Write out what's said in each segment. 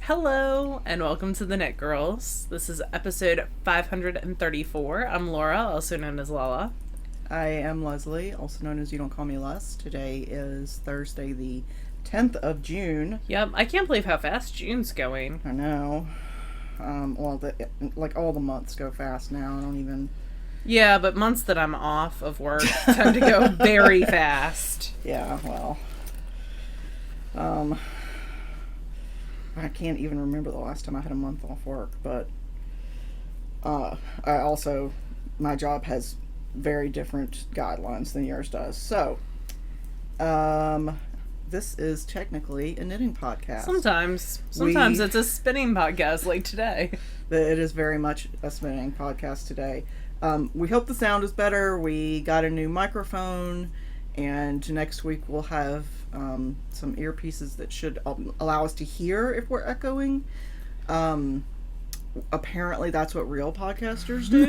Hello, and welcome to the TheKnitGirlls. This is episode 534. I'm Laura, also known as Lala. I am Leslie, also known as You Don't Call Me Les. Today is Thursday, the 10th of June. Yep, I can't believe how fast June's going. I know. All the months go fast now. I don't even... Yeah, but months that I'm off of work tend to go very fast. Yeah, well... I can't even remember the last time I had a month off work, but my job has very different guidelines than yours does. So, this is technically a knitting podcast. Sometimes it's a spinning podcast like today. It is very much a spinning podcast today. We hope the sound is better. We got a new microphone, and next week we'll have some earpieces that should allow us to hear if we're echoing. Apparently that's what real podcasters do.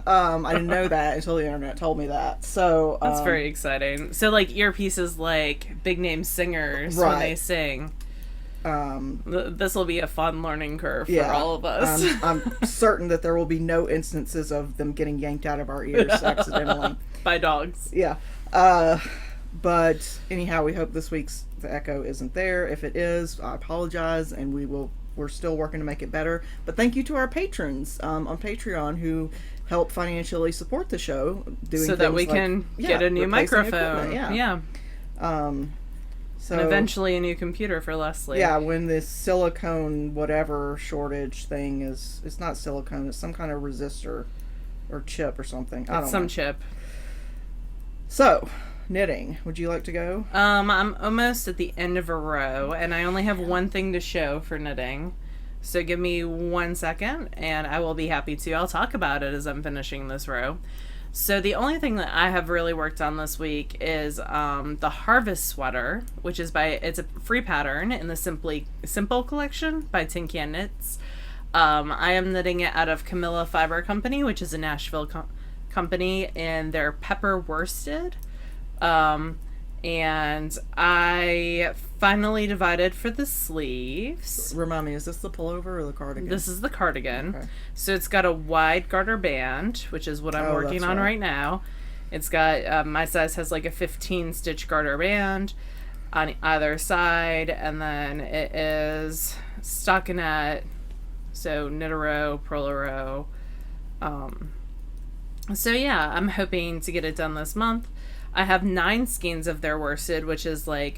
I didn't know that until the internet told me that. So that's very exciting. So like earpieces like big name singers when they sing. This will be a fun learning curve for all of us. I'm certain that there will be no instances of them getting yanked out of our ears accidentally. By dogs. Yeah. But anyhow, we hope this week's the echo isn't there. If it is, I apologize, and we're still working to make it better. But thank you to our patrons on Patreon who help financially support the show, doing so that we can get a new microphone. Yeah. So, and eventually a new computer for Leslie. Yeah, when this silicone whatever shortage thing it's not silicone, it's some kind of resistor or chip or something. I don't know. Chip. So, knitting. Would you like to go? I'm almost at the end of a row, and I only have one thing to show for knitting. So give me 1 second, and I will be happy to. I'll talk about it as I'm finishing this row. So the only thing that I have really worked on this week is the Harvest sweater, which is it's a free pattern in the Simple collection by Tin Can Knits. I am knitting it out of Camilla Fiber Company, which is a Nashville company, and they're pepper worsted. And I finally divided for the sleeves. Remind me, is this the pullover or the cardigan? This is the cardigan. Okay. So it's got a wide garter band, which is what I'm working on right now. It's got, my size has like a 15 stitch garter band on either side, and then it is stockinette, so knit a row, purl a row. So yeah, I'm hoping to get it done this month. I have 9 skeins of their worsted, which is like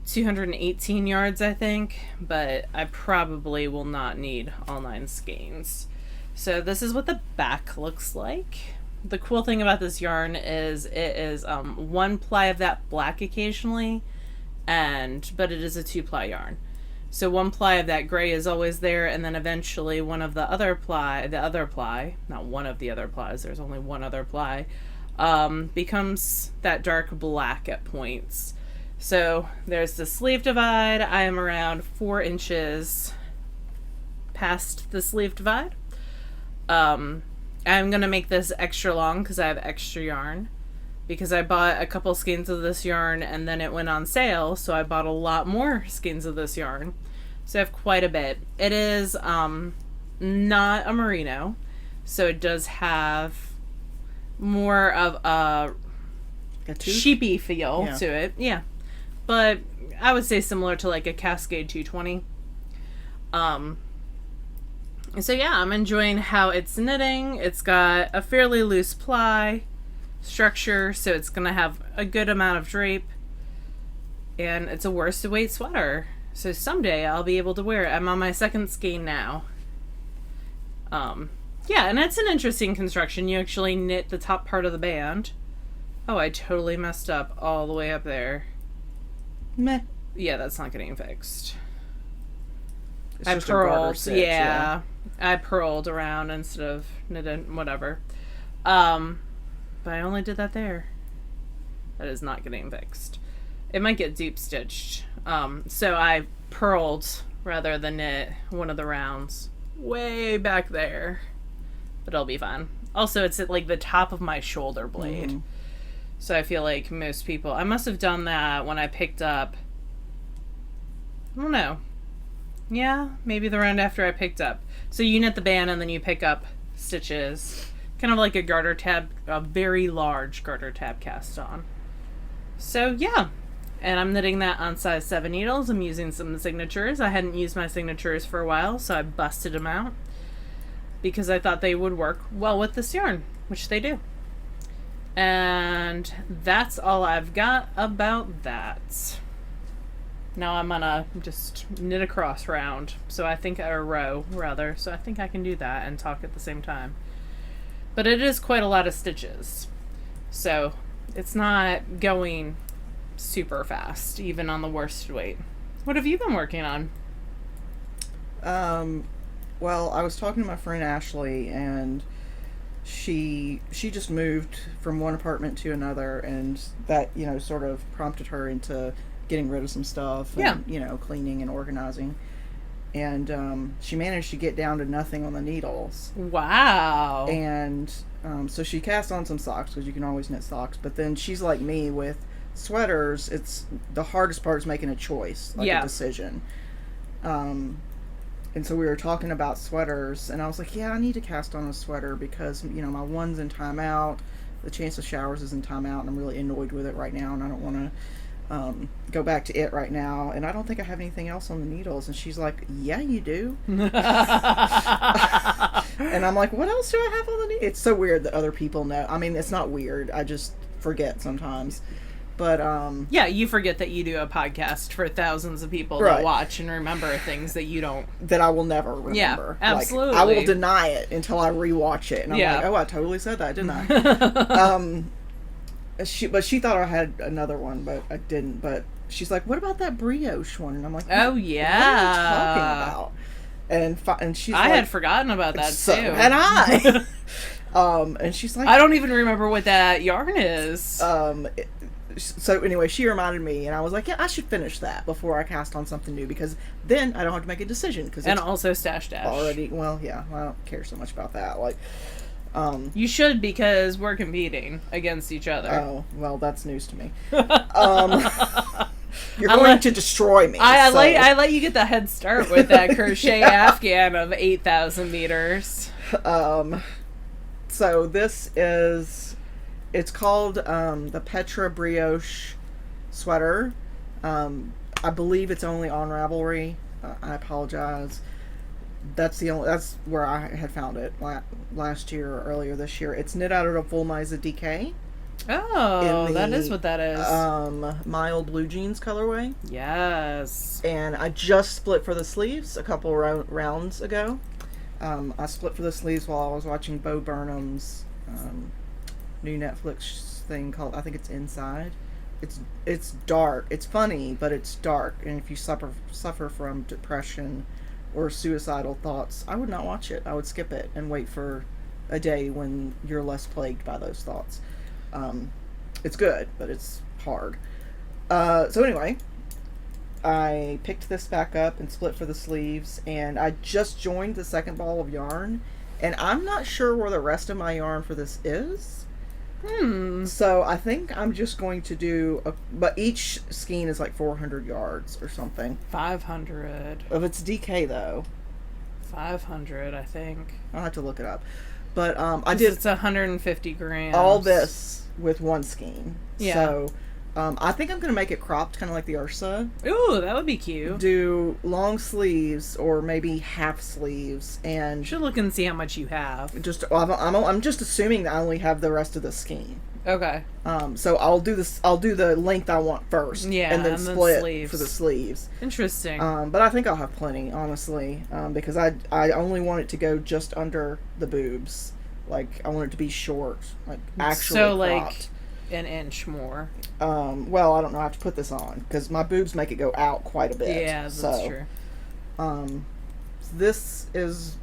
218 yards, I think, but I probably will not need all 9 skeins. So this is what the back looks like. The cool thing about this yarn is it is 1 ply of that black occasionally, but it is a 2-ply yarn. So 1 ply of that gray is always there, and then eventually one of the other ply, not one of the other plies, there's only one other ply, becomes that dark black at points. So there's the sleeve divide. I am around 4 inches past the sleeve divide. I'm going to make this extra long because I have extra yarn, because I bought a couple skeins of this yarn and then it went on sale, so I bought a lot more skeins of this yarn. So I have quite a bit. It is not a merino, so it does have more of a sheepy feel to it. Yeah. But I would say similar to like a Cascade 220. So yeah, I'm enjoying how it's knitting. It's got a fairly loose ply structure, so it's going to have a good amount of drape. And it's a worsted weight sweater. So someday I'll be able to wear it. I'm on my 2nd skein now. Yeah, and it's an interesting construction. You actually knit the top part of the band. Oh, I totally messed up all the way up there. Meh. Yeah, that's not getting fixed. It's I just purled. stitch, yeah. I purled around instead of knitting, whatever. But I only did that there. That is not getting fixed. It might get deep stitched. So I purled rather than knit one of the rounds way back there. But it'll be fine. Also, it's at like the top of my shoulder blade. So I feel like most people... I must have done that when I picked up... I don't know. Yeah, maybe the round after I picked up. So you knit the band and then you pick up stitches. Kind of like a garter tab, a very large garter tab cast on. So yeah. And I'm knitting that on size 7 needles. I'm using some signatures. I hadn't used my signatures for a while, so I busted them out. Because I thought they would work well with this yarn, which they do. And that's all I've got about that. Now I'm gonna just knit a cross round, or a row rather, so I think I can do that and talk at the same time. But it is quite a lot of stitches, so it's not going super fast, even on the worst weight. What have you been working on? Well, I was talking to my friend Ashley, and she just moved from one apartment to another, and that, sort of prompted her into getting rid of some stuff and, cleaning and organizing. And she managed to get down to nothing on the needles. Wow. And so she cast on some socks, because you can always knit socks. But then she's like me with sweaters. It's the hardest part is making a choice, a decision. And so we were talking about sweaters, and I was like, I need to cast on a sweater because, my one's in timeout. The Chance of Showers is in timeout, and I'm really annoyed with it right now, and I don't want to go back to it right now, and I don't think I have anything else on the needles. And she's like, yeah, you do. And I'm like, what else do I have on the needles? It's so weird that other people know. I mean, it's not weird, I just forget sometimes. But yeah, you forget that you do a podcast for thousands of people that watch and remember things that you don't, that I will never remember. Yeah, absolutely. I will deny it until I rewatch it, and I'm like, oh, I totally said that, didn't I? She thought I had another one, but I didn't. But she's like, what about that brioche one? And I'm like, oh yeah, what are you talking about? And she's I like, had forgotten about that so too. had I. And she's like, I don't even remember what that yarn is. So anyway, she reminded me, and I was like, yeah, I should finish that before I cast on something new, because then I don't have to make a decision. And also Stash Dash. Already, well, yeah, I don't care so much about that. You should, because we're competing against each other. Oh, well, that's news to me. You're going to destroy me. I let you get the head start with that crochet Afghan of 8,000 meters. So this is, it's called the Petra Brioche sweater. I believe it's only on Ravelry. I apologize. That's where I had found it last year or earlier this year. It's knit out of a full Miza DK. Oh, that is what that is. Mild blue jeans colorway. Yes. And I just split for the sleeves a couple rounds ago. I split for the sleeves while I was watching Bo Burnham's new Netflix thing called, I think it's Inside. It's dark. It's funny, but it's dark. And if you suffer from depression or suicidal thoughts, I would not watch it. I would skip it and wait for a day when you're less plagued by those thoughts. It's good, but it's hard. So anyway, I picked this back up and split for the sleeves, and I just joined the second ball of yarn, and I'm not sure where the rest of my yarn for this is. So I think I'm just going to do but each skein is like 400 yards or something. 500. If it's DK though. 500, I think. I'll have to look it up. But it's 150 grams. All this with one skein. Yeah. So I think I'm going to make it cropped, kind of like the Ursa. Ooh, that would be cute. Do long sleeves or maybe half sleeves, and should look and see how much you have. I'm just assuming that I only have the rest of the skein. Okay. So I'll do this. I'll do the length I want first. Yeah, and then split for the sleeves. Interesting. But I think I'll have plenty, honestly, because I only want it to go just under the boobs. Like, I want it to be short, like actually cropped. Like an inch more. Well, I don't know. I have to put this on because my boobs make it go out quite a bit. Yeah, that's true. This is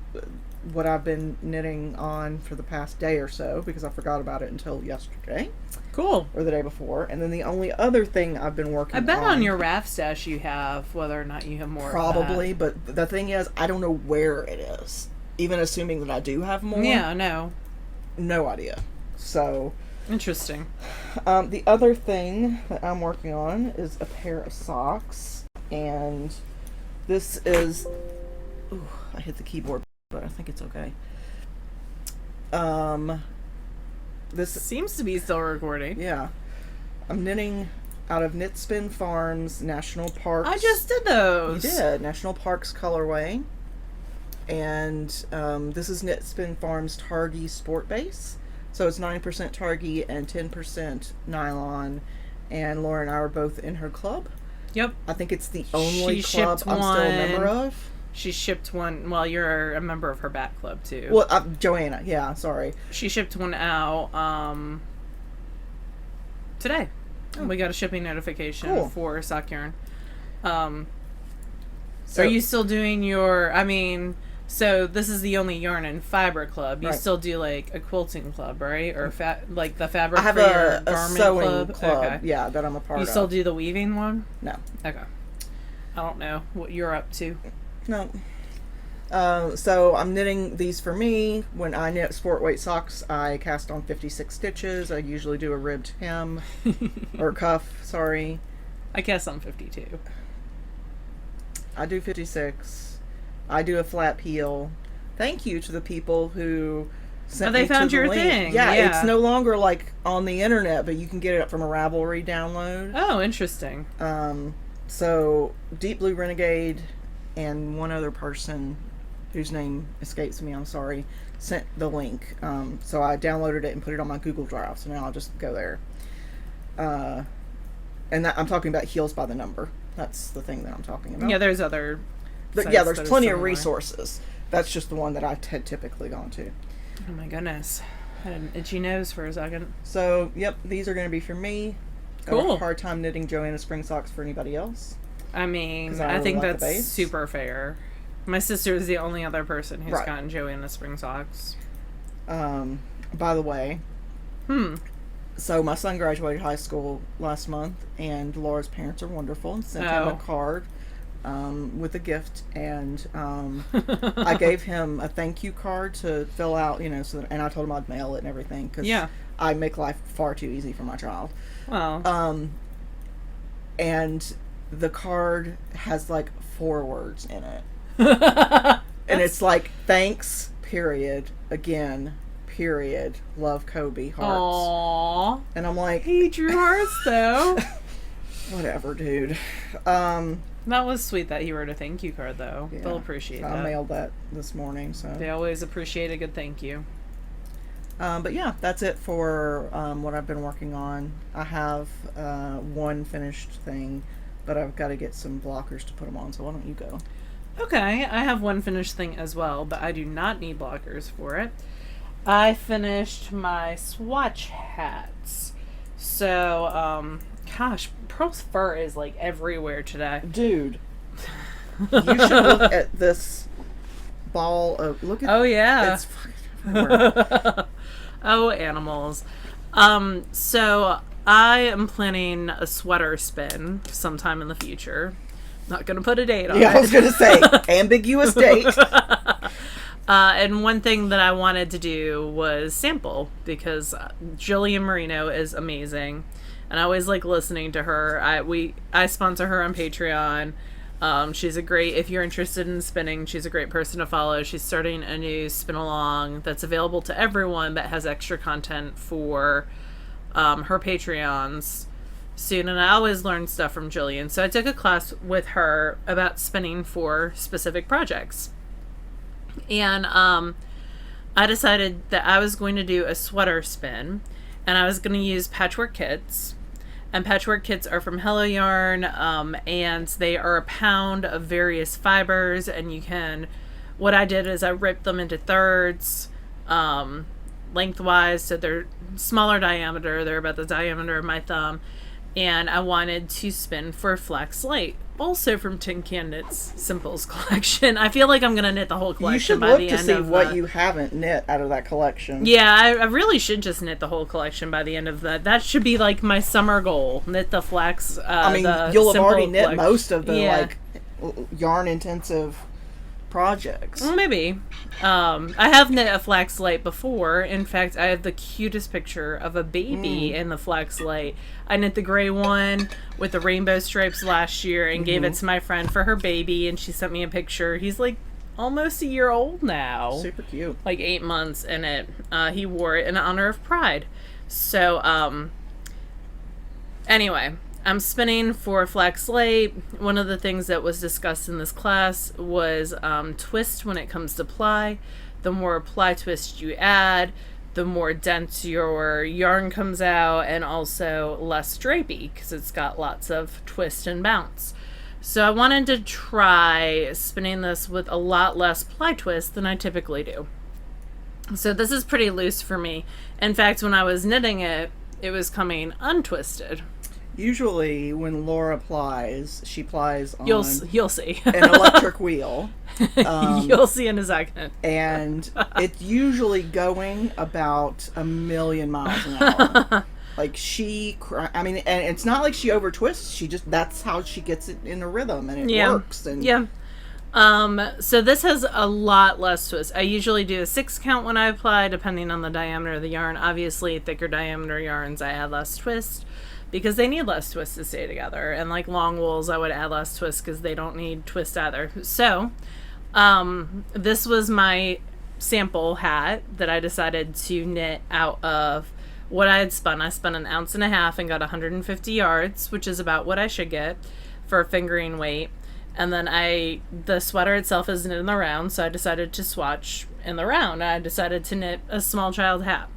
what I've been knitting on for the past day or so because I forgot about it until yesterday. Cool. Or the day before. And then the only other thing I've been working on... I bet on your raft stash you have, whether or not you have more probably, of that. But the thing is, I don't know where it is. Even assuming that I do have more. Yeah, no. No idea. So... Interesting. The other thing that I'm working on is a pair of socks. And this is Ooh, I hit the keyboard, but I think it's okay. This seems to be still recording. Yeah. I'm knitting out of Knit Spin Farms National Parks. I just did those. You did. National Parks colorway. And this is Knit Spin Farms Targhee Sport Base. So it's 9% Targhee and 10% nylon. And Laura and I are both in her club. Yep. I think it's the only club I'm still a member of. She shipped one. Well, you're a member of her back club too. Well, Joanna. Yeah, sorry. She shipped one out today. Oh. We got a shipping notification for sock yarn. So are you still doing your? I mean, so this is the only yarn and fiber club. You still do like a quilting club, right? Or like the fabric. I have a garment sewing club. Okay. Yeah, that I'm a part of. You still do the weaving one? No. Okay. I don't know what you're up to. No. So I'm knitting these for me. When I knit sport weight socks, I cast on 56 stitches. I usually do a ribbed hem or cuff, sorry. I cast on 52. I do 56. I do a flat heel. Thank you to the people who sent me to the link. They found your thing. Yeah, it's no longer like on the internet, but you can get it from a Ravelry download. Oh, interesting. So Deep Blue Renegade and one other person whose name escapes me, I'm sorry, sent the link. So I downloaded it and put it on my Google Drive. So now I'll just go there. And I'm talking about Heels by the Number. That's the thing that I'm talking about. Yeah, there's other. Yeah, there's plenty of resources. That's just the one that I had typically gone to. Oh my goodness. I had an itchy nose for a second. So, yep, these are going to be for me. Cool. I have a hard time knitting Joanna spring socks for anybody else. I mean, I think that's super fair. My sister is the only other person who's gotten Joanna spring socks. By the way, so my son graduated high school last month, and Laura's parents are wonderful and sent him a card with a gift, and I gave him a thank you card to fill out, and I told him I'd mail it and everything, because I make life far too easy for my child. Wow. And the card has like 4 words in it. And it's like, thanks, period, again, period, love Kobe, hearts. Aww. And I'm like, he drew hearts though. Whatever, dude. That was sweet that he wrote a thank you card though. Yeah, they'll appreciate that. I mailed that this morning, so they always appreciate a good thank you. But yeah, that's it for what I've been working on. I have one finished thing, but I've got to get some blockers to put them on, so why don't you go? Okay, I have one finished thing as well, but I do not need blockers for it. I finished my swatch hats. So, gosh, Pearl's fur is like everywhere today. Dude, you should look at this ball of, look at, it's fucking everywhere. Oh, animals. So I am planning a sweater spin sometime in the future. Not going to put a date on it. Yeah, I was going to say, ambiguous date. And one thing that I wanted to do was sample, because Jillian Marino is amazing. And I always like listening to her. I sponsor her on Patreon. She's if you're interested in spinning, she's a great person to follow. She's starting a new spin along that's available to everyone, but has extra content for her Patreons soon. And I always learn stuff from Jillian. So I took a class with her about spinning for specific projects. And I decided that I was going to do a sweater spin, and I was going to use patchwork kits. And patchwork kits are from Hello Yarn, and they are a pound of various fibers, and what I did is I ripped them into thirds, lengthwise, so they're smaller diameter, they're about the diameter of my thumb, and I wanted to spin for Flax Light, also from Tin Can Knits Simples collection. I feel like I'm going to knit the whole collection by the end of... You should look to see what you haven't knit out of that collection. Yeah, I really should just knit the whole collection by the end of that. That should be like my summer goal. Knit the Flax... you'll have already knit most of the yarn intensive projects. Well, maybe. I have knit a Flax Light before. In fact, I have the cutest picture of a baby in the Flax Light. I knit the gray one with the rainbow stripes last year and gave it to my friend for her baby, and she sent me a picture. He's like almost a year old now. Super cute. Like 8 months in it. He wore it in honor of Pride. So, anyway, I'm spinning for flax slate. One of the things that was discussed in this class was twist when it comes to ply. The more ply twist you add, the more dense your yarn comes out, and also less drapey because it's got lots of twist and bounce. So I wanted to try spinning this with a lot less ply twist than I typically do. So this is pretty loose for me. In fact, when I was knitting it, it was coming untwisted. Usually when Laura plies, she plies on You'll see. an electric wheel. You'll see in a second. And it's usually going about 1,000,000 miles an hour. Like and it's not like she over twists. That's how she gets it in a rhythm, and it works. And so this has a lot less twist. I usually do a 6 count when I apply, depending on the diameter of the yarn. Obviously, thicker diameter yarns, I add less twist because they need less twist to stay together. And like long wools, I would add less twist because they don't need twist either. So this was my sample hat that I decided to knit out of what I had spun. I spun 1.5 ounces and got 150 yards, which is about what I should get for fingering weight. And then the sweater itself is knit in the round, so I decided to swatch in the round. I decided to knit a small child hat.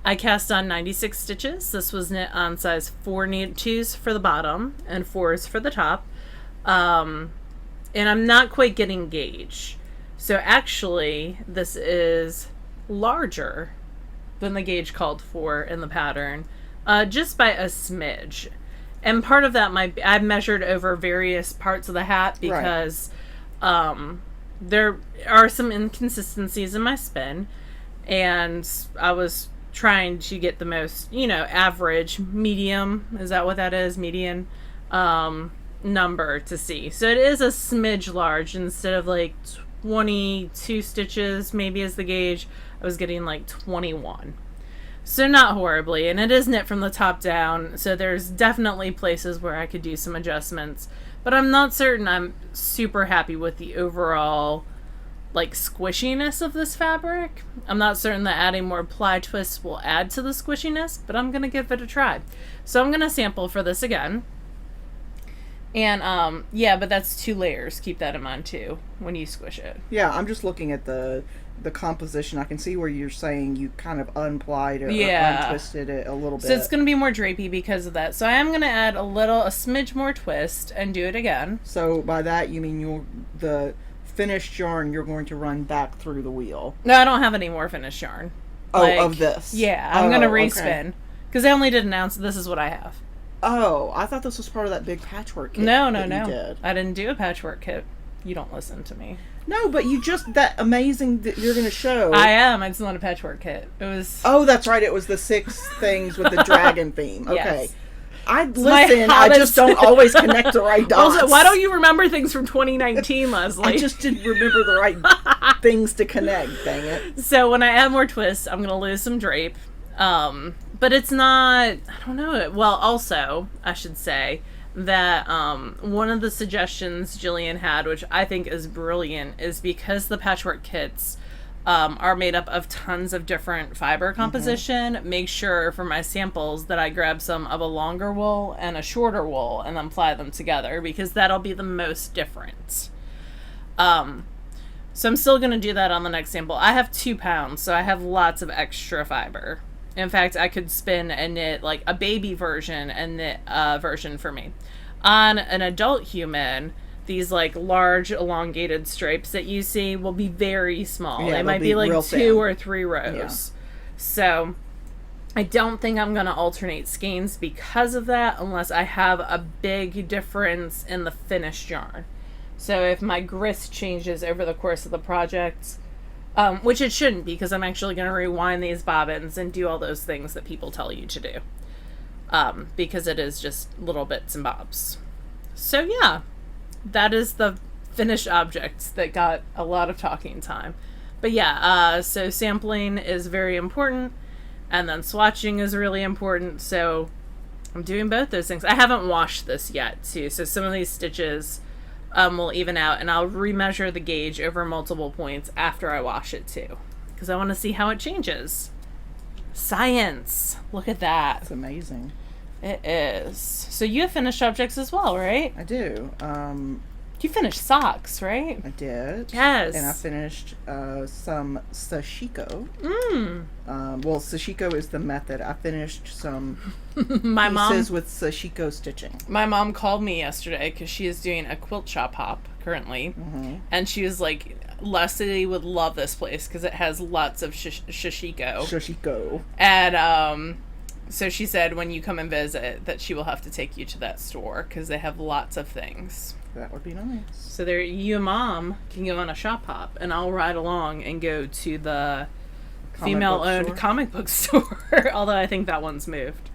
I cast on 96 stitches. This was knit on size 4 knit 2s for the bottom and 4s for the top. And I'm not quite getting gauge. So actually, this is larger than the gauge called for in the pattern, just by a smidge. And part of that might be, I've measured over various parts of the hat because there are some inconsistencies in my spin, and I was trying to get the most, average, medium, is that what that is? Median number to see. So it is a smidge large. Instead of like 22 stitches maybe as the gauge, I was getting like 21. So not horribly, and it is knit from the top down, so there's definitely places where I could do some adjustments, but I'm not certain I'm super happy with the overall like squishiness of this fabric. I'm not certain that adding more ply twists will add to the squishiness, but I'm gonna give it a try. So I'm gonna sample for this again. And but that's 2 layers. Keep that in mind too when you squish it. Yeah, I'm just looking at the composition. I can see where you're saying you kind of unplied or untwisted it a little bit. So it's going to be more drapey because of that. So I am going to add a smidge more twist and do it again. So by that you mean the finished yarn you're going to run back through the wheel. No, I don't have any more finished yarn. Of this? Yeah, I'm going to respin. Because I only did 1 ounce. This is what I have. Oh, I thought this was part of that big patchwork kit. No. You did. I didn't do a patchwork kit. You don't listen to me. No, but that amazing that you're going to show. I am. It's not a patchwork kit. It was... Oh, that's right. It was the 6 things with the dragon theme. Okay. Yes. I just don't always connect the right dots. Also, why don't you remember things from 2019, Leslie? I just didn't remember the right things to connect, dang it. So when I add more twists, I'm going to lose some drape. But it's not... I don't know. Well, also, I should say that one of the suggestions Jillian had, which I think is brilliant, is because the patchwork kits are made up of tons of different fiber composition, make sure for my samples that I grab some of a longer wool and a shorter wool and then ply them together, because that'll be the most different. So I'm still going to do that on the next sample. I have 2 pounds, so I have lots of extra fiber. In fact, I could spin and knit like a baby version and knit a version for me. On an adult human, these like large elongated stripes that you see will be very small. Yeah, they might be like 2 thin. or 3 rows. Yeah. So I don't think I'm going to alternate skeins because of that, unless I have a big difference in the finished yarn. So if my grist changes over the course of the project, which it shouldn't, because I'm actually going to rewind these bobbins and do all those things that people tell you to do. Because it is just little bits and bobs. So yeah, that is the finished object that got a lot of talking time. But yeah, so sampling is very important, and then swatching is really important, so I'm doing both those things. I haven't washed this yet, too, so some of these stitches will even out, and I'll remeasure the gauge over multiple points after I wash it too, because I want to see how it changes. Science. Look at that. It's amazing. It is. So you have finished objects as well, right? I do. You finished socks, right? I did. Yes. And I finished some Sashiko. Mm. Well, Sashiko is the method. I finished some My pieces mom with Sashiko stitching. My mom called me yesterday because she is doing a quilt shop hop currently, and she was like, Leslie would love this place because it has lots of Sashiko. Sashiko. And so she said when you come and visit that she will have to take you to that store because they have lots of things. That would be nice. So there, you and Mom can go on a shop hop, and I'll ride along and go to the female-owned comic book store. Although I think that one's moved.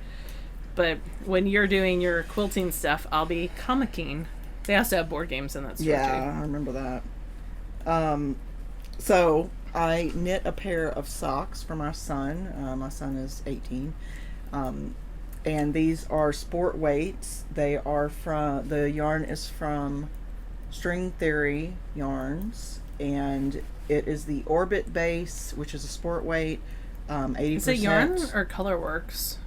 But when you're doing your quilting stuff, I'll be comicking. They also have board games in that store too. Yeah, I remember that. So I knit a pair of socks for my son. My son is 18. And these are sport weights. They are from, the yarn is from String Theory Yarns, and it is the Orbit base, which is a sport weight. 80%. Is it yarn or Colorworks?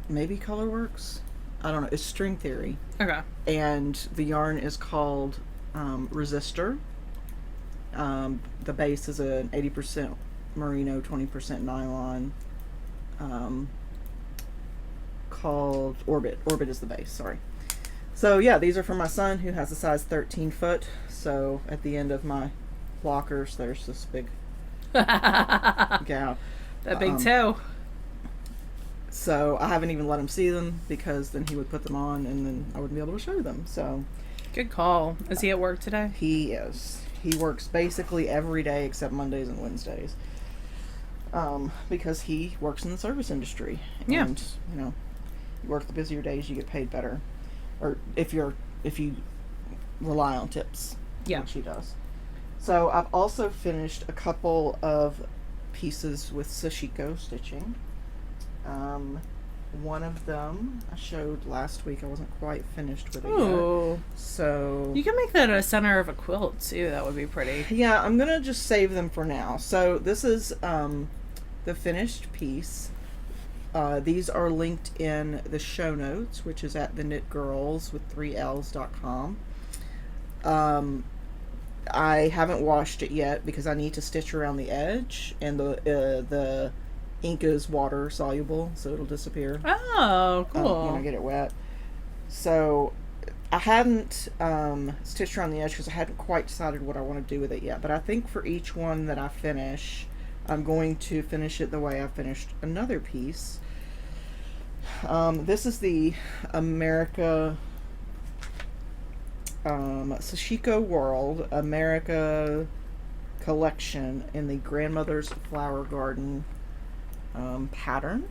Maybe Colorworks. I don't know. It's String Theory. Okay. And the yarn is called Resistor. The base is an 80% merino, 20% nylon. Called Orbit. Orbit is the base, sorry. So yeah, these are for my son who has a size 13 foot. So at the end of my lockers, there's this big gap. That big toe. So I haven't even let him see them because then he would put them on and then I wouldn't be able to show them. So good call. Is he at work today? He is. He works basically every day except Mondays and Wednesdays. Because he works in the service industry. Yeah. And, you know, you work the busier days, you get paid better. Or if you rely on tips. Yeah. Which he does. So I've also finished a couple of pieces with Sashiko stitching. One of them I showed last week. I wasn't quite finished with it yet. So you can make that a center of a quilt too. That would be pretty. Yeah, I'm gonna just save them for now. So this is the finished piece. These are linked in the show notes, which is at TheKnitGirlls with 3Ls.com. I haven't washed it yet because I need to stitch around the edge, and the ink is water soluble, so it'll disappear. Oh, cool. When I get it wet. So I hadn't stitched around the edge because I hadn't quite decided what I want to do with it yet. But I think for each one that I finish, I'm going to finish it the way I finished another piece. This is the America Sashiko World America collection in the Grandmother's Flower Garden pattern,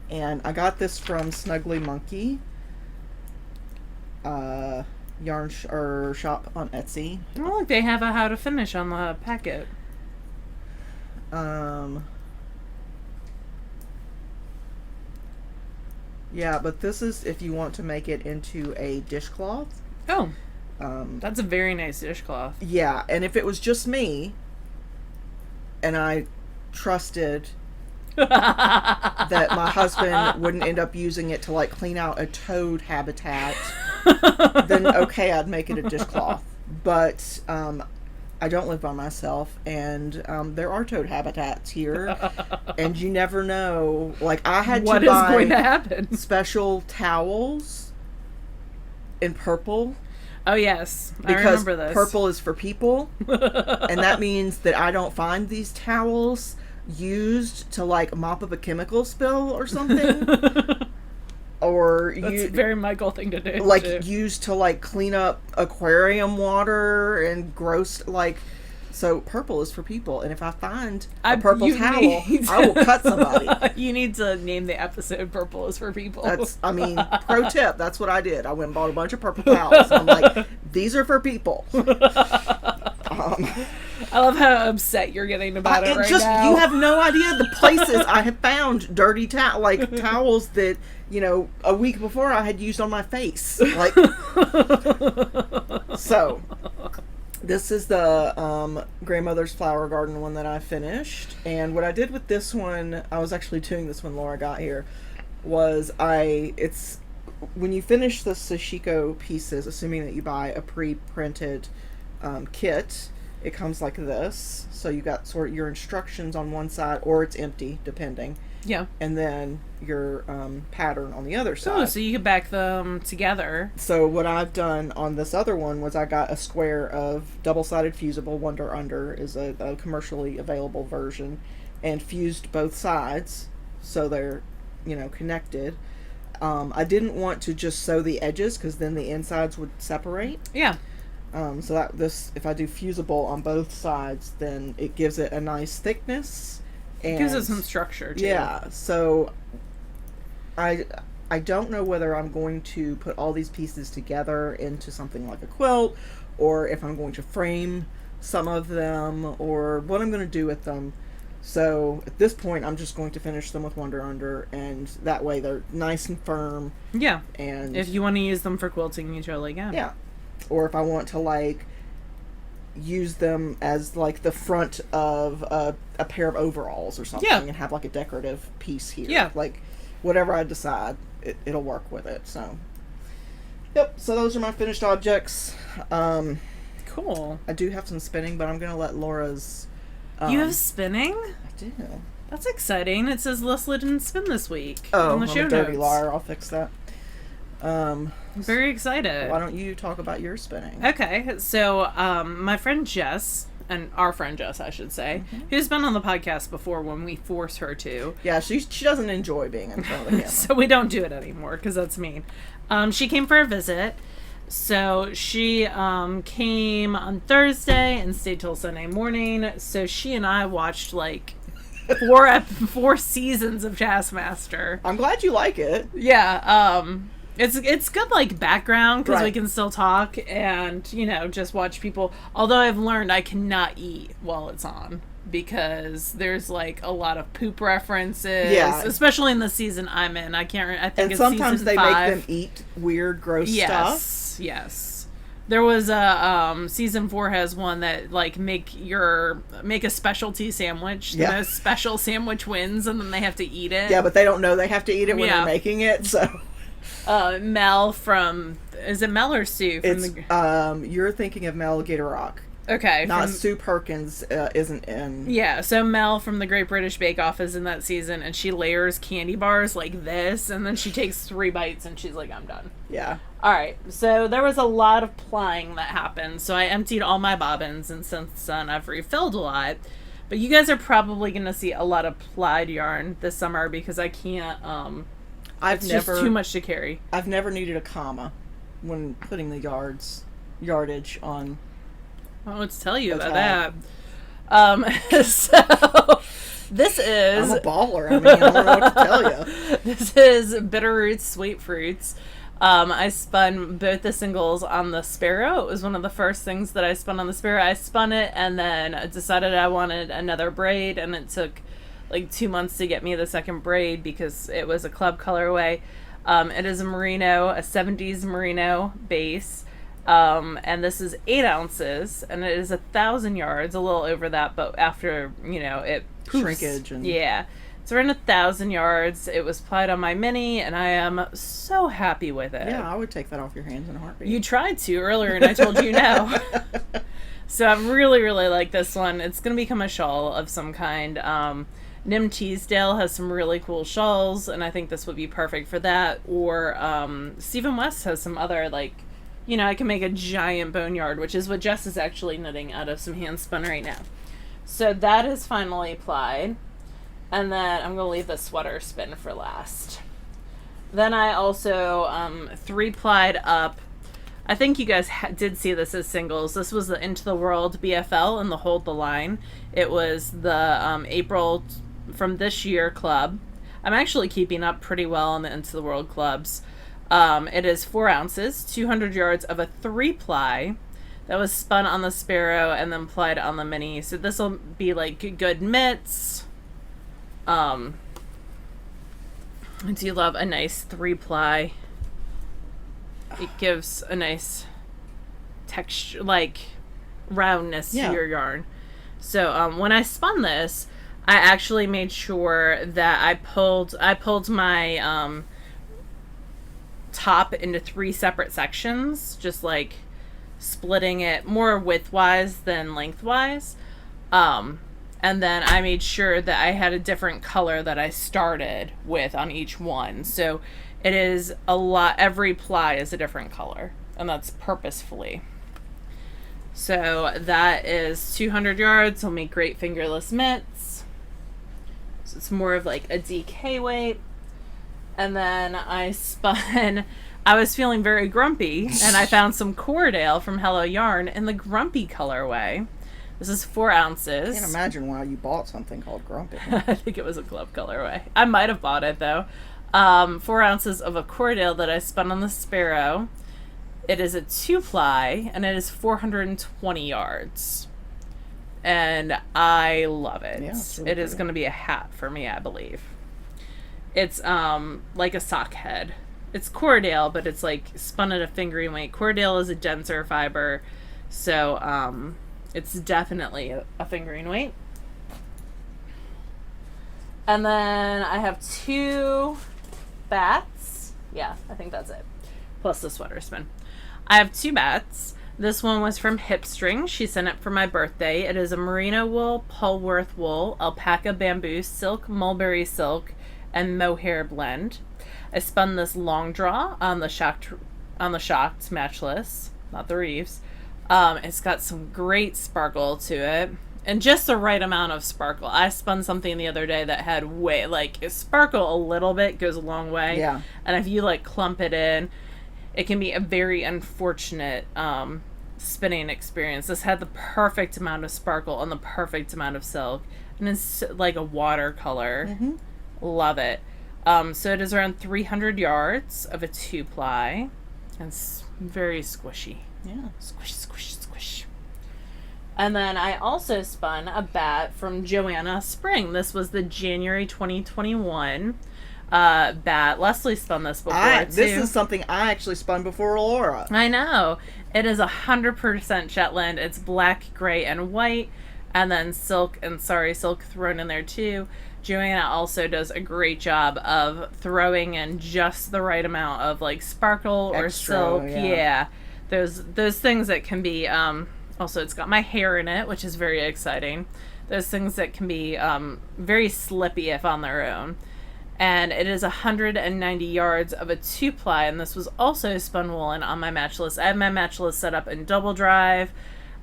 and I got this from Snuggly Monkey yarn shop on Etsy. Oh, look, they have a how to finish on the packet. Yeah, but this is if you want to make it into a dishcloth. Oh, that's a very nice dishcloth. Yeah, and if it was just me and I trusted that my husband wouldn't end up using it to like clean out a toad habitat, then okay, I'd make it a dishcloth. But I don't live by myself, and there are toad habitats here, and you never know. Like I had what to is buy going to happen. Special towels in purple. Oh yes, I because remember this. Purple is for people, and that means that I don't find these towels used to like mop up a chemical spill or something, or that's a very Michael thing to do. Like too. Used to like clean up aquarium water and gross like. So purple is for people, and if I find a purple towel, I will cut somebody. You need to name the episode "Purple is for People." That's, I mean, pro tip. That's what I did. I went and bought a bunch of purple towels. I'm like, these are for people. I love how upset you're getting about it right now. You have no idea the places I have found dirty towels that a week before I had used on my face. Like, so this is the Grandmother's Flower Garden one that I finished. And what I did with this one, I was actually doing this when Laura got here, was it's when you finish the Sashiko pieces, assuming that you buy a pre-printed kit, it comes like this. So you got sort of your instructions on one side, or it's empty, depending. Yeah. And then your pattern on the other side. Oh, so you could back them together. So what I've done on this other one was I got a square of double-sided fusible. Wonder Under is a commercially available version, and fused both sides so they're, connected. I didn't want to just sew the edges because then the insides would separate. Yeah. So if I do fusible on both sides, then it gives it a nice thickness. And it gives it some structure too. Yeah. So I don't know whether I'm going to put all these pieces together into something like a quilt, or if I'm going to frame some of them, or what I'm going to do with them. So at this point, I'm just going to finish them with Wonder Under, and that way they're nice and firm. Yeah. And if you want to use them for quilting, you totally can. Yeah. Or if I want to use them as the front of a pair of overalls or something, and have a decorative piece here. Yeah. Whatever I decide, it'll work with it. So, yep. So those are my finished objects. Cool. I do have some spinning, but I'm gonna let Laura's. You have spinning? I do. That's exciting. It says Leslie didn't spin this week. Oh, on the show I'm a dirty notes. liar. I'll fix that. I'm very excited. Why don't you talk about your spinning? Okay, so my friend Jess, and our friend Jess, I should say, who's been on the podcast before when we force her to. Yeah, she doesn't enjoy being in front of the camera. So we don't do it anymore because that's mean. She came for a visit. So she came on Thursday and stayed till Sunday morning. So she and I watched 4 seasons of Taskmaster. I'm glad you like it. Yeah, it's good background because we Right. can still talk and just watch people. Although I've learned I cannot eat while it's on because there's a lot of poop references. Yeah, especially in the season I'm in. I can't. I think and it's sometimes season they 5. make them eat weird, gross stuff. Yes. There was a season 4 has one that make a specialty sandwich. The most special sandwich wins, and then they have to eat it. Yeah, but they don't know they have to eat it when they're making it. So, Mel is it Mel or Sue? You're thinking of Mel Gatorrock. Okay, not Sue Perkins isn't in. Yeah, so Mel from the Great British Bake Off is in that season, and she layers candy bars like this, and then she takes 3 bites, and she's like, I'm done. Yeah. All right, so there was a lot of plying that happened, so I emptied all my bobbins, and since then I've refilled a lot. But you guys are probably going to see a lot of plied yarn this summer because I can't, it's just too much to carry. I've never needed a comma when putting the yardage on. Oh, let's tell you about that. So this is... I'm a baller. I don't know what to tell you. This is Bitterroots Sweet Fruits. I spun both the singles on the Sparrow. It was one of the first things that I spun on the Sparrow. I spun it and then I decided I wanted another braid, and it took 2 months to get me the second braid because it was a club colorway. It is a merino, a 70s merino base. And this is 8 ounces, and it is 1,000 yards, a little over that, but after, it poofs. Shrinkage. And... Yeah. It's around 1,000 yards. It was plied on my mini, and I am so happy with it. Yeah, I would take that off your hands in a heartbeat. You tried to earlier, and I told you no. So I really, really like this one. It's going to become a shawl of some kind. Nim Teasdale has some really cool shawls, and I think this would be perfect for that. Or Stephen West has some other, I can make a giant boneyard, which is what Jess is actually knitting out of some hand spun right now. So that is finally plied. And then I'm going to leave the sweater spin for last. Then I also 3-plied up. I think you guys did see this as singles. This was the Into the World BFL and the Hold the Line. It was the April from this year club. I'm actually keeping up pretty well on the Into the World clubs. It is 4 ounces, 200 yards of a 3-ply that was spun on the Sparrow and then plied on the mini. So this will be good mitts. I do love a nice 3-ply. It gives a nice texture, like roundness to your yarn. So when I spun this, I actually made sure that I pulled my top into 3 separate sections, just like splitting it more widthwise than lengthwise. And then I made sure that I had a different color that I started with on each one. So it is a lot, every ply is a different color, and that's purposefully. So that is 200 yards. I'll make great fingerless mitts. So it's more of like a DK weight. And then I spun, I was feeling very grumpy, and I found some Cordale from Hello Yarn in the Grumpy colorway. This is 4 ounces. I can't imagine why you bought something called Grumpy. I think it was a club colorway. I might have bought it, though. 4 ounces of a Cordale that I spun on the Sparrow. It is a 2-ply, and it is 420 yards. And I love it. Yeah, it's really it is pretty. going to be a hat for me, I believe. It's like a sock head. It's Cordale, but it's like spun at a fingering weight. Cordale is a denser fiber, so it's definitely a fingering weight. And then I have 2 bats. Yeah, I think that's it. Plus the sweater spin. I have 2 bats. This one was from Hipstring. She sent it for my birthday. It is a merino wool, Polworth wool, alpaca bamboo, silk, mulberry silk, and mohair blend. I spun this long draw on the shocked matchless, not the Reeves. It's got some great sparkle to it, and just the right amount of sparkle. I spun something the other day that had sparkle a little bit goes a long way. Yeah. And if you like clump it in, it can be a very unfortunate spinning experience. This had the perfect amount of sparkle and the perfect amount of silk, and it's like a watercolor. Mm-hmm. Love it. So it is around 300 yards of a 2-ply, and it's very squishy. Yeah. Squish, squish, squish. And then I also spun a bat from Joanna Spring. This was the January 2021 bat. Leslie spun this before, too. This is something I actually spun before Laura. I know. It is 100% Shetland. It's black, gray, and white, and then silk thrown in there, too. Joanna also does a great job of throwing in just the right amount of like sparkle or silk. Yeah. Those things that can be also it's got my hair in it, which is very exciting. Those things that can be very slippy if on their own. And it is 190 yards of a 2-ply, and this was also spun woolen on my matchless. I have my matchless set up in double drive.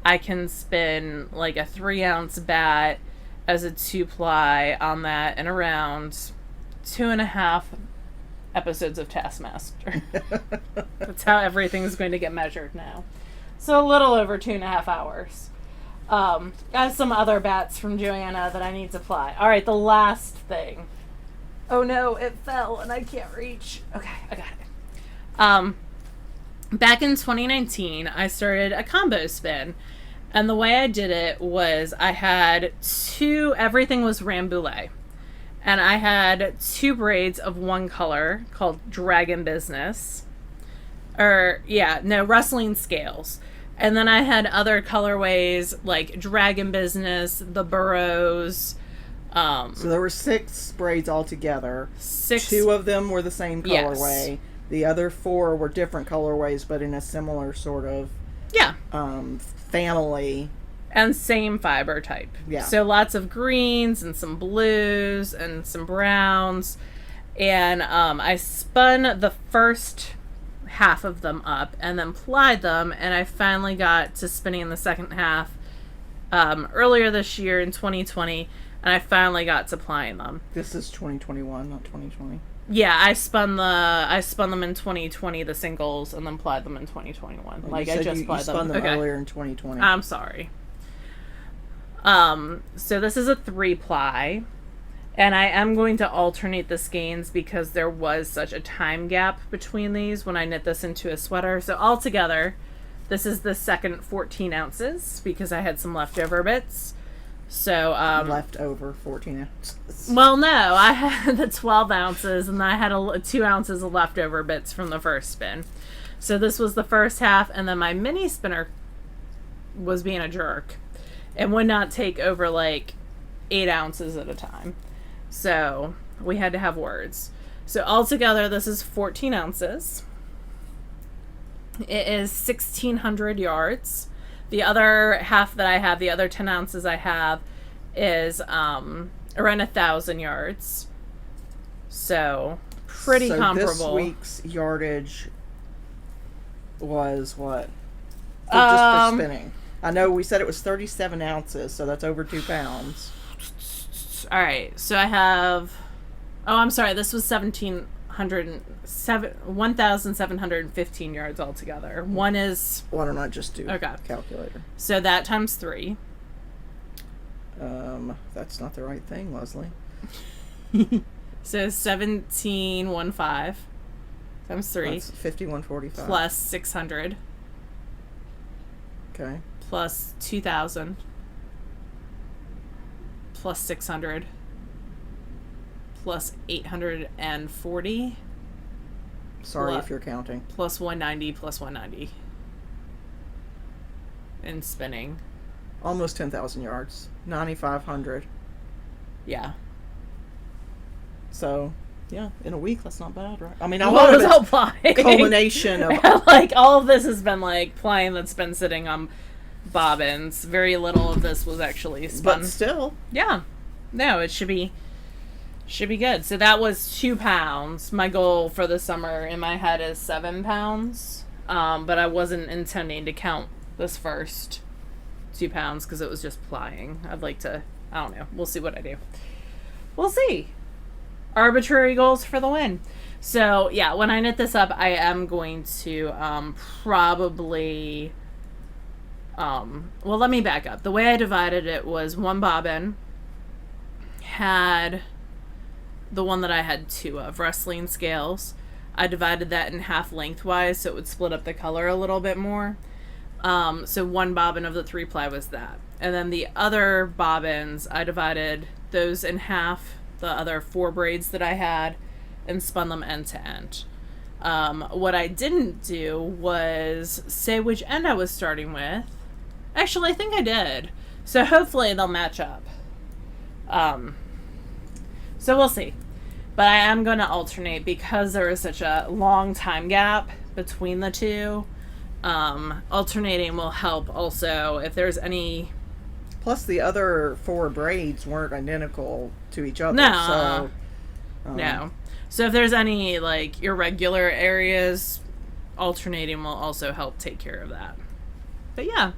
I can spin like a 3-ounce bat as a 2-ply on that in around 2.5 episodes of Taskmaster. That's how everything's going to get measured now. So a little over 2.5 hours. I have some other bats from Joanna that I need to ply. All right, the last thing. Oh no, it fell and I can't reach. Okay, I got it. Back in 2019, I started a combo spin. And the way I did it was I had everything was Rambouillet. And I had 2 braids of one color called Dragon Business. Rustling Scales. And then I had other colorways like Dragon Business, the Burrows. So there were 6 braids altogether. 6. 2 of them were the same colorway. Yes. The other 4 were different colorways, but in a similar sort of family. And same fiber type. Yeah. So lots of greens and some blues and some browns. And I spun the first half of them up and then plied them, and I finally got to spinning the second half earlier this year in 2020, and I finally got to plying them. This is 2021, not 2020. Yeah, I spun them in 2020, the singles, and then plied them in 2021. Well, like I just plied them. You spun them earlier in 2020. I'm sorry. So this is a 3-ply, and I am going to alternate the skeins because there was such a time gap between these when I knit this into a sweater. So altogether, this is the second 14 ounces because I had some leftover bits. So, left over 14 ounces. well, no, I had the 12 ounces, and I had 2 ounces of leftover bits from the first spin. So this was the first half, and then my mini spinner was being a jerk and would not take over like 8 ounces at a time. So we had to have words. So altogether, this is 14 ounces. It is 1,600 yards. The other half that I have, the other 10 ounces I have, is around 1,000 yards. So pretty comparable. This week's yardage was what? Just for spinning. I know we said it was 37 ounces, so that's over 2 pounds. All right, so I have. Oh, I'm sorry. This was 1,715 yards altogether. One is. Why don't I just do okay. Calculator? So that times 3. That's not the right thing, Leslie. So 1715 times 3. That's 5145. Plus 600. Okay. Plus 2,000. Plus 600. Plus 840. Sorry if you're counting. Plus 190, plus 190. In spinning. Almost 10,000 yards. 9,500. Yeah. So, yeah, in a week, that's not bad, right? I mean, what was all plying? Culmination of... like, all of this has been, like, plying that's been sitting on bobbins. Very little of this was actually spun. But still. Yeah. No, it should be good. So that was 2 pounds. My goal for the summer in my head is 7 pounds. But I wasn't intending to count this first 2 pounds because it was just plying. I'd like to, I don't know. We'll see what I do. We'll see. Arbitrary goals for the win. So, yeah, when I knit this up, I am going to probably... well, let me back up. The way I divided it was one bobbin had the one that I had 2 of, wrestling scales. I divided that in half lengthwise so it would split up the color a little bit more. So one bobbin of the 3-ply was that. And then the other bobbins, I divided those in half, the other 4 braids that I had, and spun them end to end. What I didn't do was say which end I was starting with. Actually, I think I did. So hopefully they'll match up. So we'll see. But I am going to alternate because there is such a long time gap between the two. Alternating will help also if there's any... Plus the other 4 braids weren't identical to each other. No. So, no. So if there's any, like, irregular areas, alternating will also help take care of that. But yeah.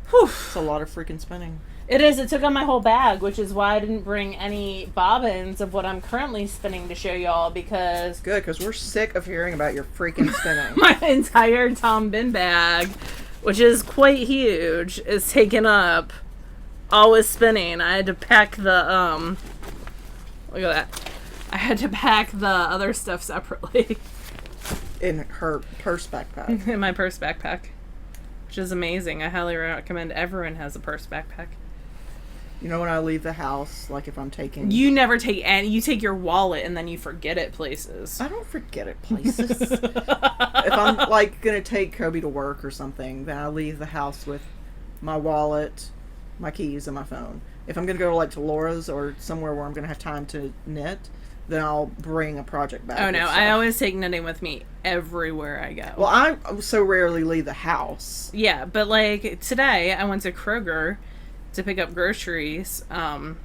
Whew. It's a lot of freaking spinning. It is. It took on my whole bag, which is why I didn't bring any bobbins of what I'm currently spinning to show y'all because... Good, because we're sick of hearing about your freaking spinning. My entire Tom bin bag, which is quite huge, is taken up all with spinning. I had to pack the, look at that. I had to pack the other stuff separately. In her purse backpack. In my purse backpack. Which is amazing. I highly recommend everyone has a purse backpack. You know, when I leave the house, like if I'm taking... You never take any... You take your wallet and then you forget it places. I don't forget it places. If I'm, like, going to take Kobe to work or something, then I leave the house with my wallet, my keys, and my phone. If I'm going to go, like, to Laura's or somewhere where I'm going to have time to knit, then I'll bring a project bag. Oh, no. I always take knitting with me everywhere I go. Well, I so rarely leave the house. Yeah, but, like, today I went to Kroger to pick up groceries, and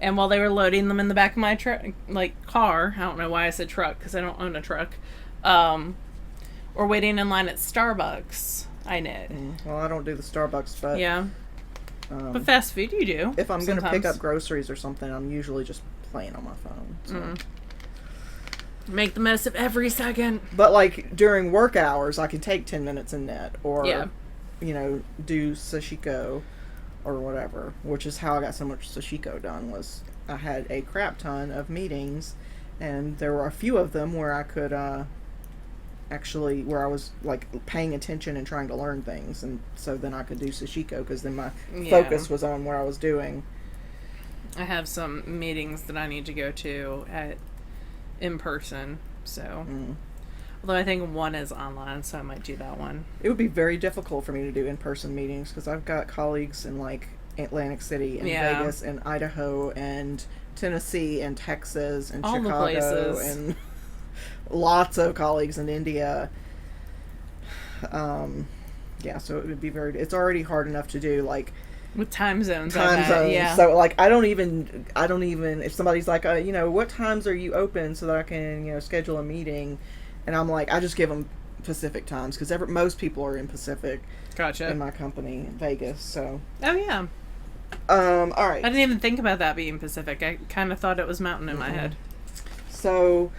while they were loading them in the back of my car, I don't know why I said truck, because I don't own a truck, or waiting in line at Starbucks, I knit. Well, I don't do the Starbucks, but... Yeah. But fast food you do. If I'm going to pick up groceries or something, I'm usually just playing on my phone. So. Make the most of every second. But, like, during work hours, I can take 10 minutes and knit, or, you know, do Sashiko or whatever, which is how I got so much Sashiko done, was I had a crap ton of meetings, and there were a few of them where I could actually where I was like paying attention and trying to learn things, and so then I could do Sashiko because then my focus was on what I was doing. I have some meetings that I need to go to in person, so although I think one is online, so I might do that one. It would be very difficult for me to do in-person meetings because I've got colleagues in like Atlantic City and Vegas and Idaho and Tennessee and Texas and all Chicago and lots of colleagues in India. Yeah, so it would be it's already hard enough to do like with time zones. Yeah. So like I don't even if somebody's like what times are you open so that I can schedule a meeting, and I'm like I just give them Pacific times because most people are in Pacific. Gotcha. In my company in Vegas, so. Oh yeah. All right. I didn't even think about that being Pacific. I kind of thought it was mountain in my head. So,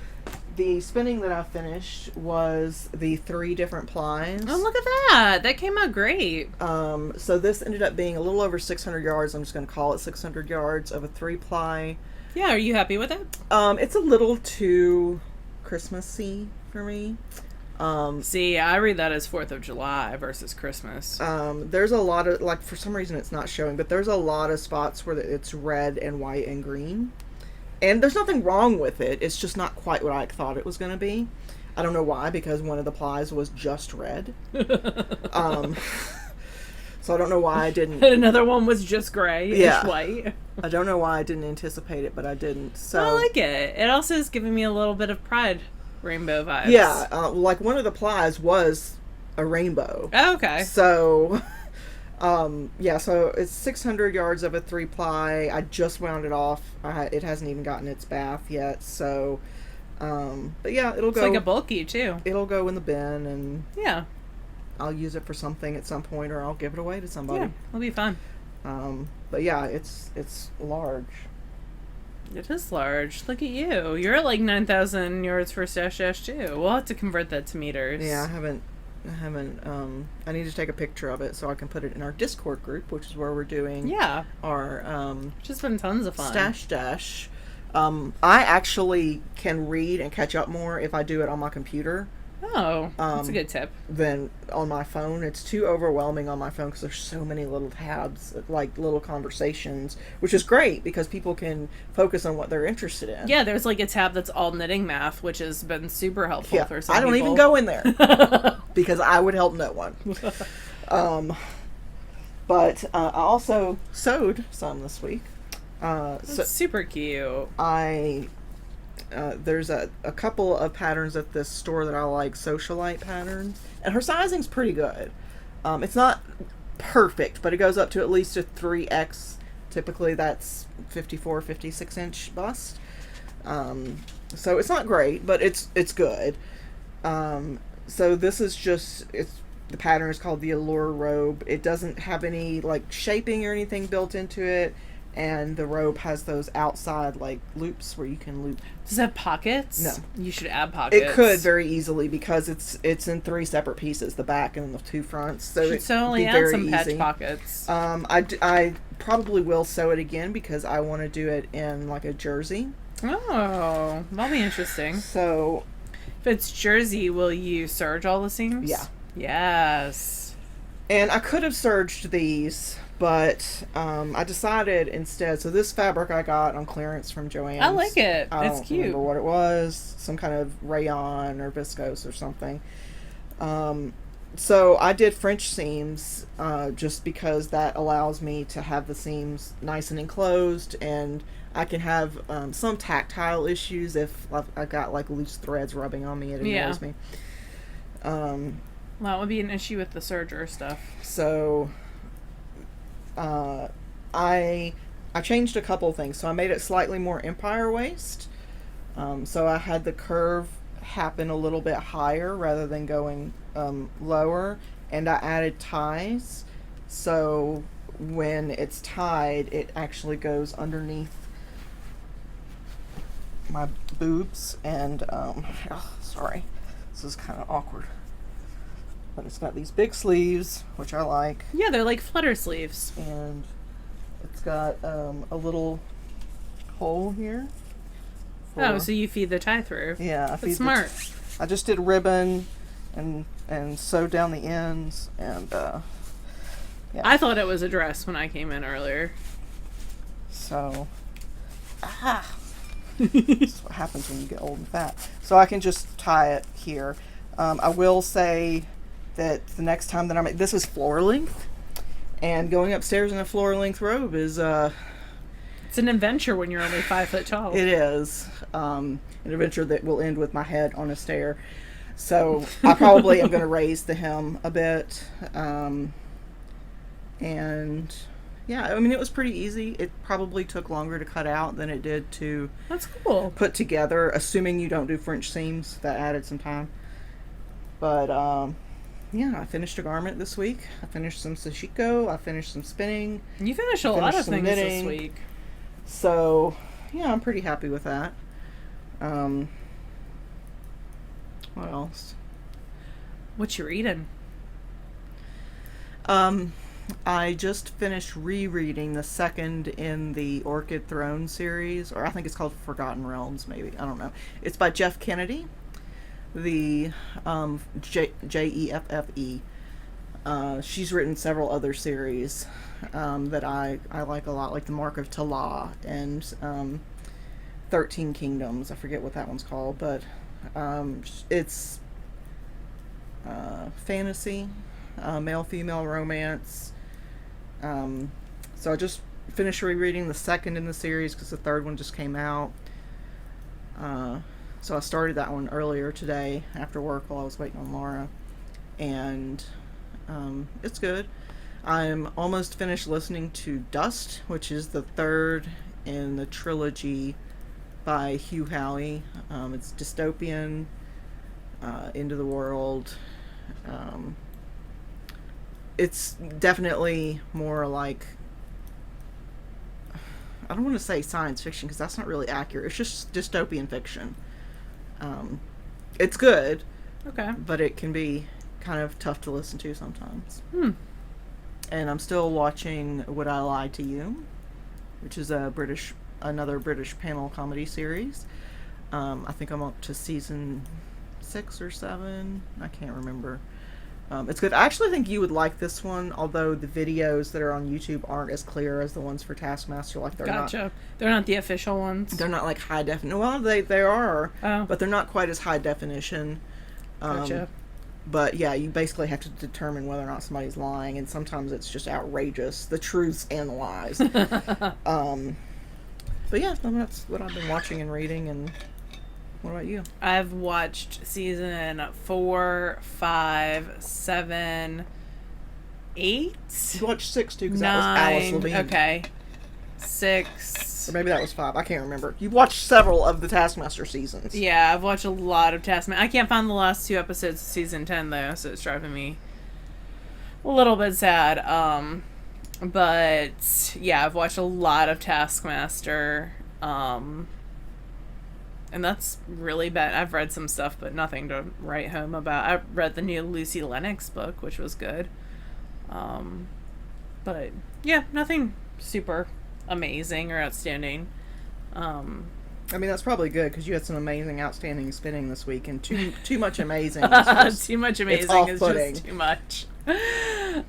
the spinning that I finished was the 3 different plies. Oh, look at that! That came out great. So this ended up being a little over 600 yards. I'm just going to call it 600 yards of a 3-ply. Yeah, are you happy with it? It's a little too Christmassy for me. See, I read that as 4th of July versus Christmas. There's a lot of, like, for some reason it's not showing, but there's a lot of spots where it's red and white and green. And there's nothing wrong with it. It's just not quite what I thought it was going to be. I don't know why, because one of the plies was just red. So I don't know why I didn't. And another one was just gray, white. I don't know why I didn't anticipate it, but I didn't. So I like it. It also is giving me a little bit of Pride rainbow vibes. Yeah, like one of the plies was a rainbow. Oh, okay. So, so it's 600 yards of a 3-ply. I just wound it off. It hasn't even gotten its bath yet. So, but yeah, it'll go. It's like a bulky too. It'll go in the bin, and yeah, I'll use it for something at some point, or I'll give it away to somebody. Yeah, it'll be fun. But yeah, it's large. It is large. Look at you. You're at like 9,000 yards for Stash Dash too. We'll have to convert that to meters. Yeah, I haven't. I need to take a picture of it so I can put it in our Discord group, which is where we're doing. Our which has been tons of fun. Stash Dash. I actually can read and catch up more if I do it on my computer. Oh, that's a good tip. Than on my phone. It's too overwhelming on my phone because there's so many little tabs, like little conversations, which is great because people can focus on what they're interested in. Yeah, there's like a tab that's all knitting math, which has been super helpful for some people. I don't even go in there because I would help no one. But I also sewed some this week. That's super cute. There's a couple of patterns at this store that I like, Socialite patterns, and her sizing's pretty good. It's not perfect, but it goes up to at least a 3X. Typically that's 54, 56 inch bust. So it's not great, but it's good. So this is just, the pattern is called the Allure Robe. It doesn't have any like shaping or anything built into it. And the robe has those outside like loops where you can loop. Does it have pockets? No. You should add pockets. It could very easily because it's in 3 separate pieces, the back and the 2 fronts. So should only add some patch pockets. I probably will sew it again because I want to do it in like a jersey. Oh, that'll be interesting. So, if it's jersey, will you serge all the seams? Yeah. Yes. And I could have serged these, but I decided instead. So this fabric I got on clearance from Joann's. I like it. It's cute. I don't remember what it was. Some kind of rayon or viscose or something. So I did French seams just because that allows me to have the seams nice and enclosed, and I can have some tactile issues if I've got like loose threads rubbing on me. It annoys me. Well, that would be an issue with the serger stuff. So I changed a couple things. So I made it slightly more empire waist. So I had the curve happen a little bit higher rather than going lower, and I added ties. So when it's tied, it actually goes underneath my boobs, and sorry, this is kind of awkward. But it's got these big sleeves, which I like. Yeah, they're like flutter sleeves. And it's got a little hole here. Oh, so you feed the tie through. Yeah, I That's smart. I just did ribbon and sew down the ends, and yeah. I thought it was a dress when I came in earlier. So, that's what happens when you get old and fat. So I can just tie it here. I will say that the next time that this is floor length, and going upstairs in a floor length robe is it's an adventure when you're only 5 foot tall. It is an adventure that will end with my head on a stair. So I probably am going to raise the hem a bit, and yeah, I mean, it was pretty easy. It probably took longer to cut out than it did to That's cool. put together, assuming you don't do French seams. That added some time. But yeah, I finished a garment this week. I finished some Sashiko. I finished some spinning. You finished a lot of things this week. So yeah, I'm pretty happy with that. What else? What you reading? I just finished rereading the second in the Orchid Throne series, or I think it's called Forgotten Realms, maybe. I don't know. It's by Jeff Kennedy, the Jeffe. She's written several other series that I like a lot, like The Mark of Talah and 13 Kingdoms. I forget what that one's called, but it's fantasy, male-female romance. So I just finished rereading the second in the series because the third one just came out. So I started that one earlier today after work while I was waiting on Laura, and it's good. I'm almost finished listening to Dust, which is the third in the trilogy by Hugh Howey. It's dystopian, end of the world. It's definitely more like, I don't want to say science fiction because that's not really accurate. It's just dystopian fiction. It's good. Okay. But it can be kind of tough to listen to sometimes. And I'm still watching Would I Lie to You, which is another British panel comedy series. I think I'm up to season 6 or 7. I can't remember. It's good. I actually think you would like this one, although the videos that are on YouTube aren't as clear as the ones for Taskmaster. Like They're not the official ones. They're not like high definition. Well, they are, oh. But they're not quite as high definition. Gotcha. But yeah, you basically have to determine whether or not somebody's lying, and sometimes it's just outrageous, the truths and the lies. But yeah, that's what I've been watching and reading. And what about you? I've watched season 4, 5, 7, 8. You watched 6 too, because 9. that was Alice Levine. Okay. 6. Or maybe that was 5. I can't remember. You watched several of the Taskmaster seasons. Yeah, I've watched a lot of Taskmaster. I can't find the last 2 episodes of season 10 though, so it's driving me a little bit sad. But yeah, I've watched a lot of Taskmaster. And that's really bad. I've read some stuff, but nothing to write home about. I read the new Lucy Lennox book, which was good. But yeah, nothing super amazing or outstanding. I mean, that's probably good because you had some amazing, outstanding spinning this week, and too much amazing. Too much amazing is just too much.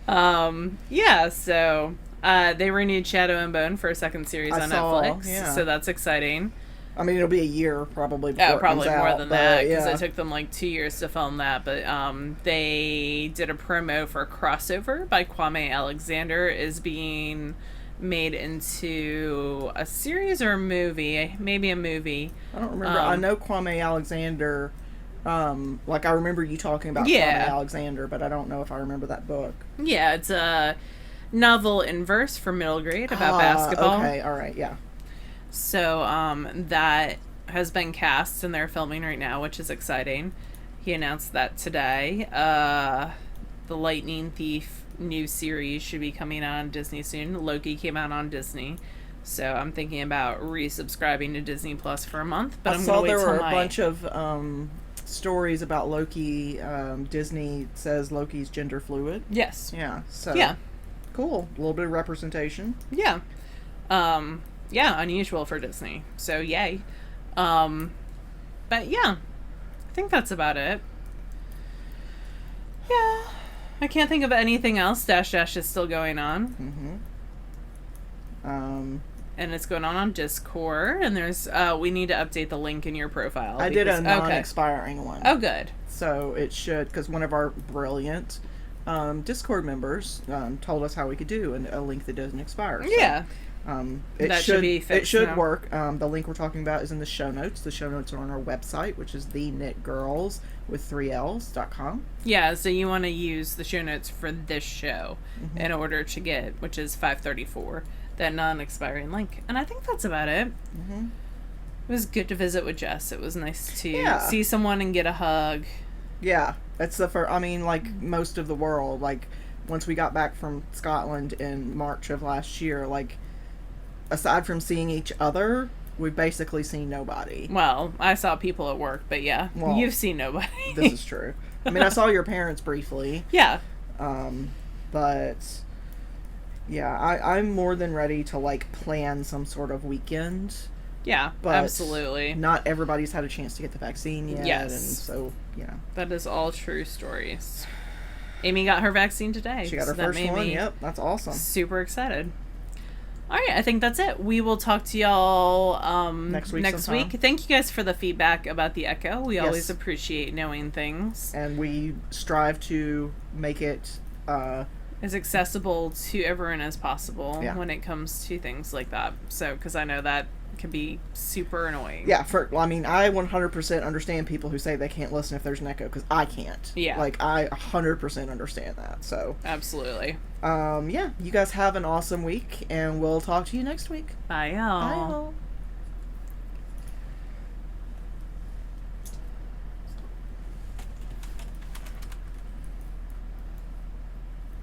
Yeah, so they renewed Shadow and Bone for a second series on Netflix, so that's exciting. I mean, it'll be a year probably before it probably comes more out, than that, because yeah. it took them like 2 years to film that. But they did a promo for Crossover by Kwame Alexander is being made into a series or a movie, maybe a movie. I don't remember. I know Kwame Alexander. Like I remember you talking about Kwame Alexander, but I don't know if I remember that book. Yeah, it's a novel in verse for middle grade about basketball. Okay, all right, yeah. So that has been cast and they're filming right now, which is exciting. He announced that today. The Lightning Thief new series should be coming on Disney soon. Loki came out on Disney, so I'm thinking about resubscribing to Disney Plus for a month. But I saw there were a bunch of stories about Loki. Disney says Loki's gender fluid. Yes. Yeah. So yeah, cool. A little bit of representation. Yeah. Yeah, unusual for Disney. So yay. But yeah, I think that's about it. Yeah. I can't think of anything else. Dash Dash is still going on. And it's going on Discord. And there's, we need to update the link in your profile. I did a non-expiring one. Oh, good. So it should, because one of our brilliant Discord members told us how we could do a link that doesn't expire. So, yeah. It should be fixed. It should now. work. The link we're talking about is in the show notes. The show notes are on our website, which is TheKnitGirlls with 3Ls.com. Yeah, so you want to use the show notes for this show in order to get, which is 534, that non-expiring link. And I think that's about it. It was good to visit with Jess. It was nice to see someone and get a hug. Yeah, that's the first. I mean, like most of the world, like once we got back from Scotland in March of last year, like aside from seeing each other, we've basically seen nobody. Well, I saw people at work, but yeah, well, you've seen nobody. This is true. I mean, I saw your parents briefly. Yeah. But yeah, I'm more than ready to like plan some sort of weekend. Yeah, but absolutely. Not everybody's had a chance to get the vaccine yet. Yes. And so, yeah. That is all true stories. Amy got her vaccine today. She got her first one. Yep, that's awesome. Super excited. All right, I think that's it. We will talk to y'all next week. Thank you guys for the feedback about the Echo. We always appreciate knowing things. And we strive to make it as accessible to everyone as possible when it comes to things like that. So, because I know that can be super annoying. Yeah, I mean, I 100% understand people who say they can't listen if there's an echo, because I can't. Yeah. Like, I 100% understand that, so. Absolutely. Yeah, you guys have an awesome week, and we'll talk to you next week. Bye, y'all. Bye, y'all.